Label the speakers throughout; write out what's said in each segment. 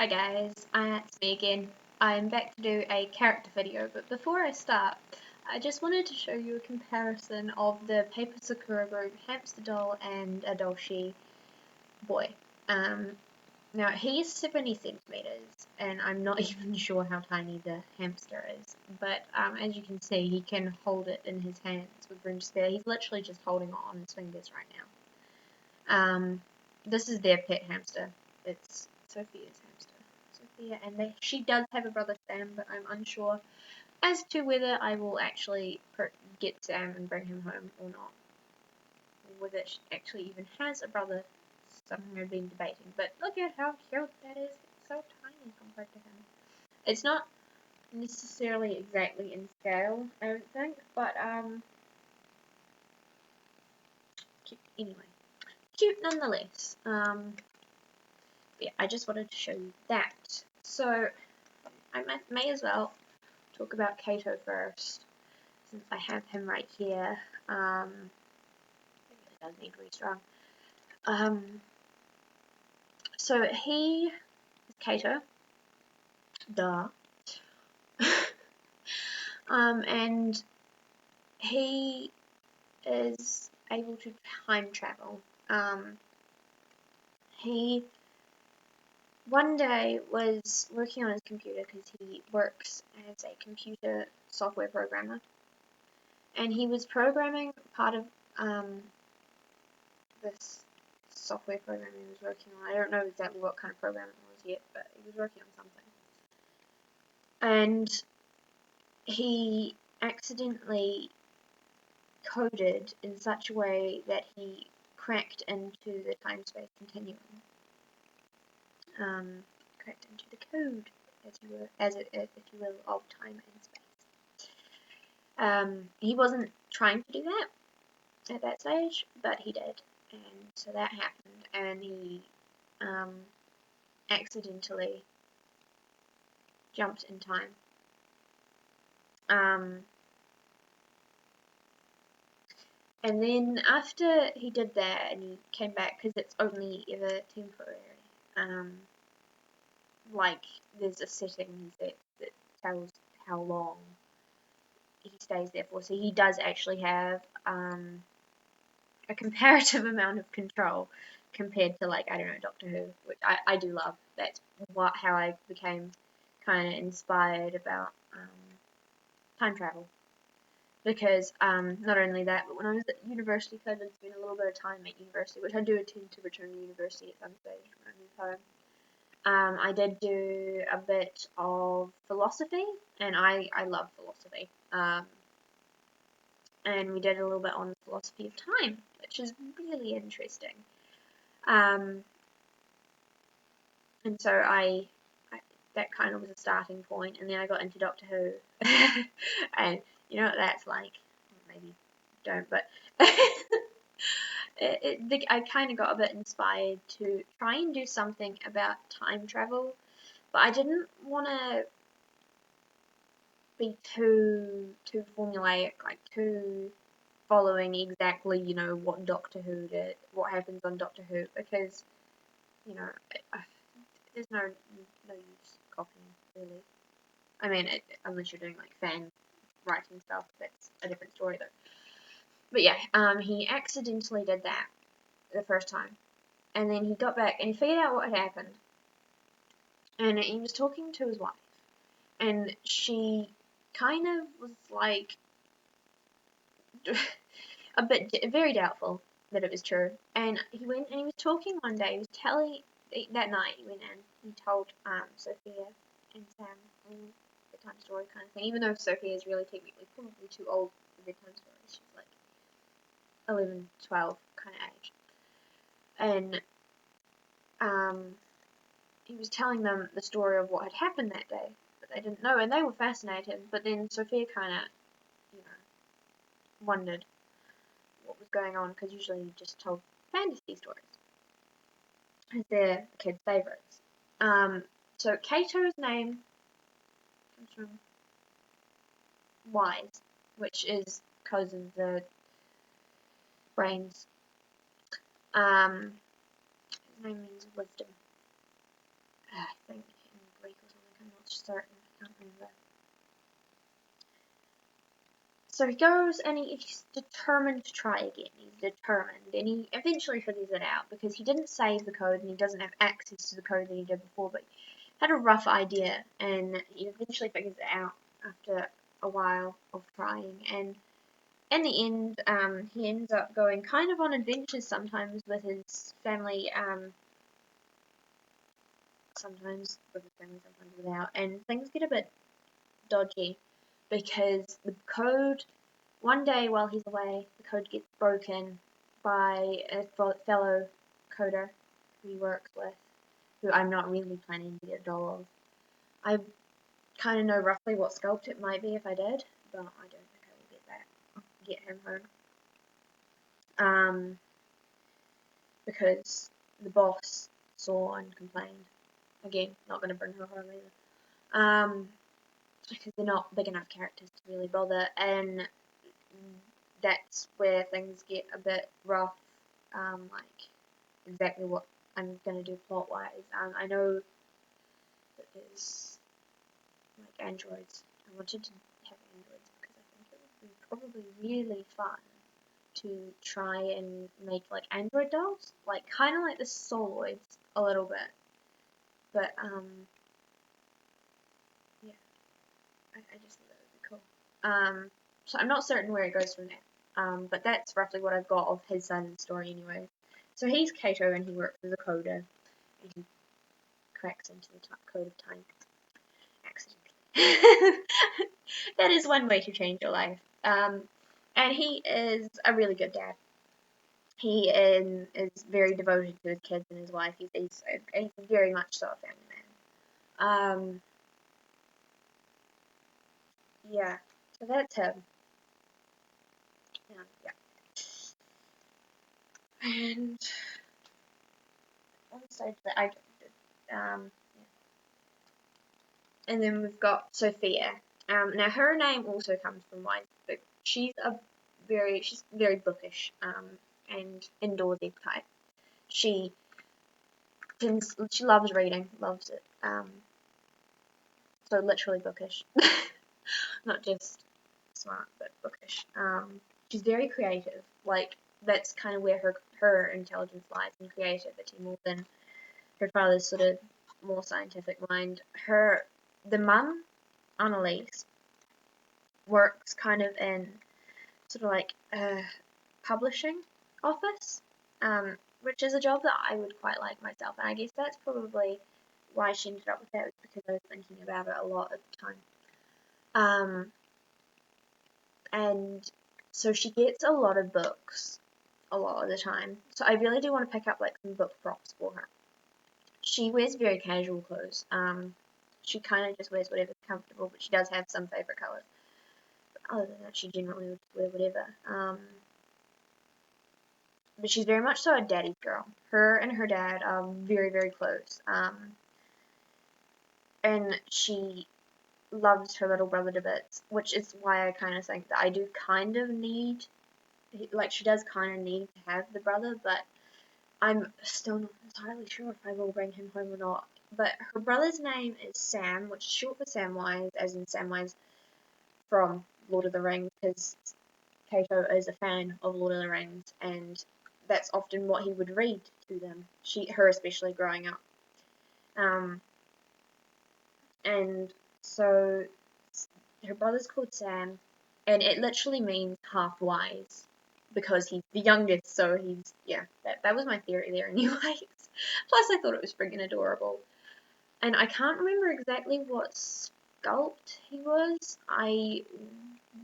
Speaker 1: Hi guys, it's me again. I'm back to do a character video, but before I start, I just wanted to show you a comparison of the Paper Sakura group hamster doll and a Dolce boy. Now he's 70 centimeters, and I'm not even sure how tiny the hamster is, but as you can see, he can hold it in his hands with room to spare. He's literally just holding it on his fingers right now. This is their pet hamster. It's Sophia's hamster. Sophia, and she does have a brother Sam, but I'm unsure as to whether I will actually get Sam and bring him home or not. Or whether she actually even has a brother, something I've been debating. But look at how cute that is. It's so tiny compared to him. It's not necessarily exactly in scale, I don't think, but cute anyway. Cute nonetheless. Yeah, I just wanted to show you that. So I may as well talk about Cato first, since I have him right here. I think it does need restrung. So he is Cato, duh, and he is able to time travel. He one day was working on his computer because he works as a computer software programmer, and he was programming part of this software program he was working on. I don't know exactly what kind of program it was yet, but he was working on something. And he accidentally coded in such a way that he cracked into the time-space continuum. Cracked into the code, if you will, of time and space. He wasn't trying to do that at that stage, but he did, and so that happened, and he accidentally jumped in time. And then after he did that and he came back, because it's only ever temporary, like there's a setting that tells how long he stays there for, so he does actually have a comparative amount of control compared to, like, I don't know, Doctor Who, which I do love. That's how I became kind of inspired about time travel. Because not only that, but when I was at university, because I did spend a little bit of time at university, which I do intend to return to university at some stage when I move home. I did do a bit of philosophy, and I love philosophy. And we did a little bit on philosophy of time, which is really interesting. And so that kind of was a starting point, and then I got into Doctor Who, and you know what that's like. Maybe don't, but I kind of got a bit inspired to try and do something about time travel, but I didn't want to be too formulaic, like too following exactly, you know, what Doctor Who did, what happens on Doctor Who, because, you know, there's no use copying, really. I mean, unless you're doing, like, fan writing stuff, that's a different story, though. But yeah, he accidentally did that the first time, and then he got back, and he figured out what had happened, and he was talking to his wife, and she kind of was, like, very doubtful that it was true. And he went and he was talking one day. He was telling that night he went and he told Sophia and Sam the bedtime story kind of thing. Even though Sophia is really technically probably too old for bedtime stories, she's like 11, 12 kind of age. And he was telling them the story of what had happened that day, but they didn't know, and they were fascinated. But then Sophia kind of, you know, wondered what was going on, because usually you just told fantasy stories as their kids' favourites. So Cato's name comes from wise, which is because of the brains. His name means wisdom, I think, in Greek or something. I'm not certain. I can't remember. So he goes and he's determined to try again. He's determined, and he eventually figures it out because he didn't save the code and he doesn't have access to the code that he did before, but he had a rough idea, and he eventually figures it out after a while of trying. And in the end, he ends up going kind of on adventures sometimes with his family, sometimes without, and things get a bit dodgy because the code, one day while he's away, the code gets broken by a fellow coder who he works with, who I'm not really planning to get a doll of. I kind of know roughly what sculpt it might be if I did, but I don't think I will get him home. Because the boss saw and complained. Again, not going to bring her home either. Because they're not big enough characters to really bother, and that's where things get a bit rough, like exactly what I'm going to do plot-wise. I know that there's like androids. I wanted to have androids because I think it would be probably really fun to try and make like android dolls, like kind of like the Soloids a little bit, but yeah, I just thought that would be cool. So I'm not certain where it goes from there, but that's roughly what I've got of his side of the story anyway. So he's Cato and he works as a coder, and he cracks into the code of time accidentally. That is one way to change your life. And he is a really good dad. He is very devoted to his kids and his wife. He's very much so a family man. Yeah, so that's him. Yeah. And on stage that I yeah. And then we've got Sophia. Now her name also comes from wine, but she's very bookish, and indoorsy type. She loves reading, loves it. So literally bookish, not just smart, but bookish. She's very creative. Like that's kind of where her intelligence lies in creativity more than her father's sort of more scientific mind. The mum, Annalise, works kind of in sort of like a publishing office, which is a job that I would quite like myself, and I guess that's probably why she ended up with that, because I was thinking about it a lot at the time. And so she gets a lot of books a lot of the time, so I really do want to pick up like some book props for her. She wears very casual clothes. She kind of just wears whatever's comfortable, but she does have some favorite colors. But other than that, she generally would wear whatever. But she's very much so a daddy's girl. Her and her dad are very, very close. And she loves her little brother to bits, which is why I kind of think that I do kind of need, like, she does kind of need to have the brother, but I'm still not entirely sure if I will bring him home or not. But her brother's name is Sam, which is short for Samwise, as in Samwise from Lord of the Rings, because Cato is a fan of Lord of the Rings, and that's often what he would read to them, her especially growing up. And so her brother's called Sam, and it literally means half wise, because he's the youngest, so that was my theory there anyways. Plus I thought it was freaking adorable. And I can't remember exactly what sculpt he was. I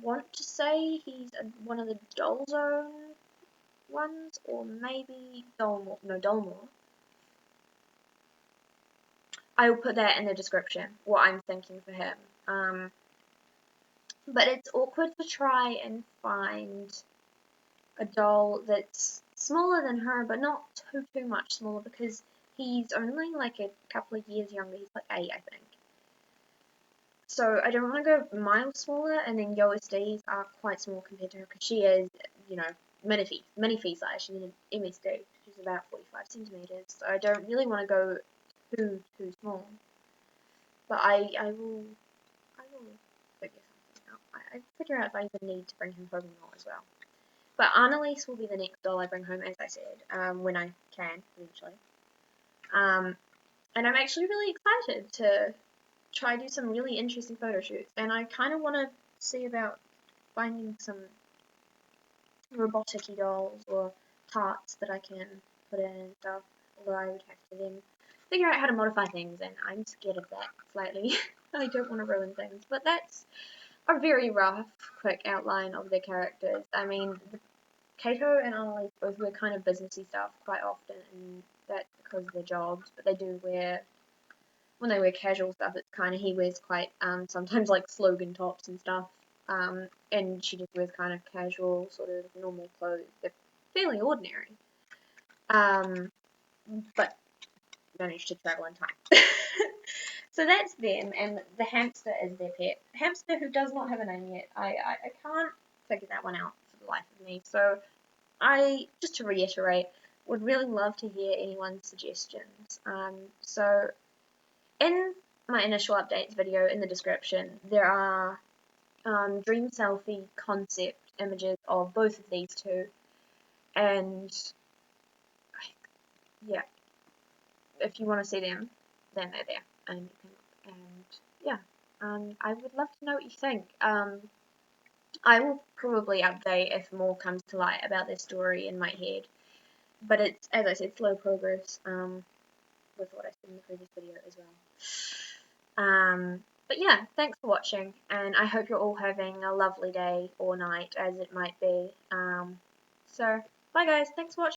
Speaker 1: want to say he's one of the Doll Zone ones, or maybe Dollmore. No, Dollmore. I will put that in the description, what I'm thinking for him. But it's awkward to try and find a doll that's smaller than her, but not too much smaller, because he's only like a couple of years younger. He's like 8, I think. So I don't want to go miles smaller, and then OSDs are quite small compared to her, because she is, mini-fee size. She's an MSD. She's about 45 centimeters. So I don't really want to go too small. but I will figure something out. I figure out if I even need to bring him home or not as well. But Annalise will be the next doll I bring home, as I said, when I can, eventually. And I'm actually really excited to try do some really interesting photo shoots, and I kind of want to see about finding some robotic-y dolls or parts that I can put in and stuff, although I would have to then figure out how to modify things, and I'm scared of that slightly. I don't want to ruin things, but that's a very rough, quick outline of their characters. I mean, Cato and Annalise both wear kind of businessy stuff quite often, and that's because of their jobs, but they do wear, when they wear casual stuff, it's kind of, he wears quite, sometimes like slogan tops and stuff, and she just wears kind of casual, sort of normal clothes. They're fairly ordinary, but manage to travel in time. So that's them, and the hamster is their pet. Hamster who does not have a name yet. I can't figure that one out for the life of me. So just to reiterate, would really love to hear anyone's suggestions. So in my initial updates video in the description, there are dream selfie concept images of both of these two, and yeah, if you want to see them, then they're there, and you can, and yeah, I would love to know what you think. I will probably update if more comes to light about this story in my head, but it's, as I said, slow progress, with what I said in the previous video as well. But yeah, thanks for watching, and I hope you're all having a lovely day or night, as it might be. So, bye guys, thanks for watching.